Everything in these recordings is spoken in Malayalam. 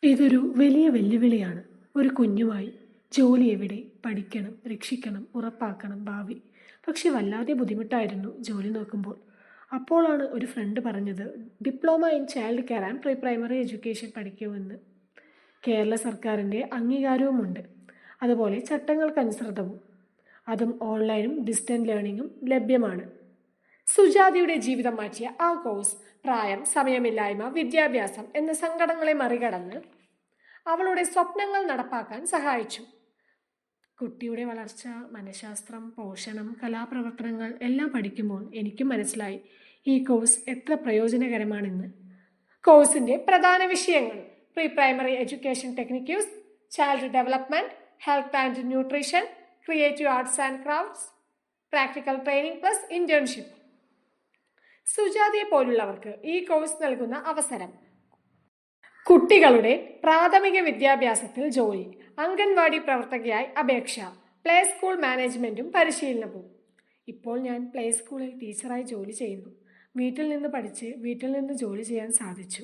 ഇതൊരു വലിയ വെല്ലുവിളിയാണ്. ഒരു കുഞ്ഞുമായി ജോലി എവിടെ, പഠിക്കണം, രക്ഷിക്കണം, ഉറപ്പാക്കണം ഭാവി. പക്ഷെ വല്ലാതെ ബുദ്ധിമുട്ടായിരുന്നു ജോലി നോക്കുമ്പോൾ. അപ്പോഴാണ് ഒരു ഫ്രണ്ട് പറഞ്ഞത്, diploma in child care and pre primary education പഠിക്കുമെന്ന്. കേരള സർക്കാരിൻ്റെ അംഗീകാരവുമുണ്ട്, അതുപോലെ ചട്ടങ്ങൾക്കനുസൃതവും. അതും ഓൺലൈനും ഡിസ്റ്റൻറ്റ് ലേണിംഗും ലഭ്യമാണ്. സുജാതയുടെ ജീവിതം മാറ്റിയ ആ കോഴ്സ് പ്രായം, സമയമില്ലായ്മ, വിദ്യാഭ്യാസം എന്ന സങ്കടങ്ങളെ മറികടന്ന് അവളുടെ സ്വപ്നങ്ങൾ നടപ്പാക്കാൻ സഹായിച്ചു. കുട്ടിയുടെ വളർച്ച, മനഃശാസ്ത്രം, പോഷണം, കലാപ്രവർത്തനങ്ങൾ എല്ലാം പഠിക്കുമ്പോൾ എനിക്കും മനസ്സിലായി ഈ കോഴ്സ് എത്ര പ്രയോജനകരമാണെന്ന്. കോഴ്സിന്റെ പ്രധാന വിഷയങ്ങൾ: pre primary education techniques, child development, health and nutrition, creative arts and crafts, practical training plus internship. സുജാതയെ പോലുള്ളവർക്ക് ഈ കോഴ്സ് നൽകുന്ന അവസരം: കുട്ടികളുടെ പ്രാഥമിക വിദ്യാഭ്യാസത്തിൽ ജോലി, അംഗൻവാടി പ്രവർത്തകയായി അപേക്ഷ, പ്ലേ സ്കൂൾ മാനേജ്മെന്റും പരിശീലനവും. ഇപ്പോൾ ഞാൻ പ്ലേ സ്കൂളിൽ ടീച്ചറായി ജോലി ചെയ്യുന്നു. വീട്ടിൽ നിന്ന് പഠിച്ച് വീട്ടിൽ നിന്ന് ജോലി ചെയ്യാൻ സാധിച്ചു.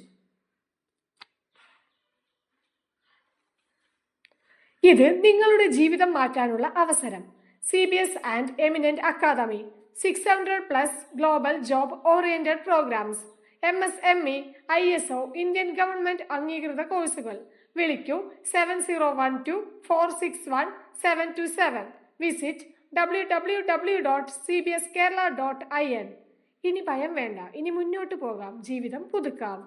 ഇത് നിങ്ങളുടെ ജീവിതം മാറ്റാനുള്ള അവസരം. CBS and eminent academy, 600+ global job oriented programs, MSME, ISO, Indian government അംഗീകൃത കോഴ്സുകൾ. വിളിക്കൂ 7012461727. Visit www.cbskerala.in. ഇനി ഭയം വേണ്ട, ഇനി മുന്നോട്ട് പോകാം, ജീവിതം പുതുക്കാം.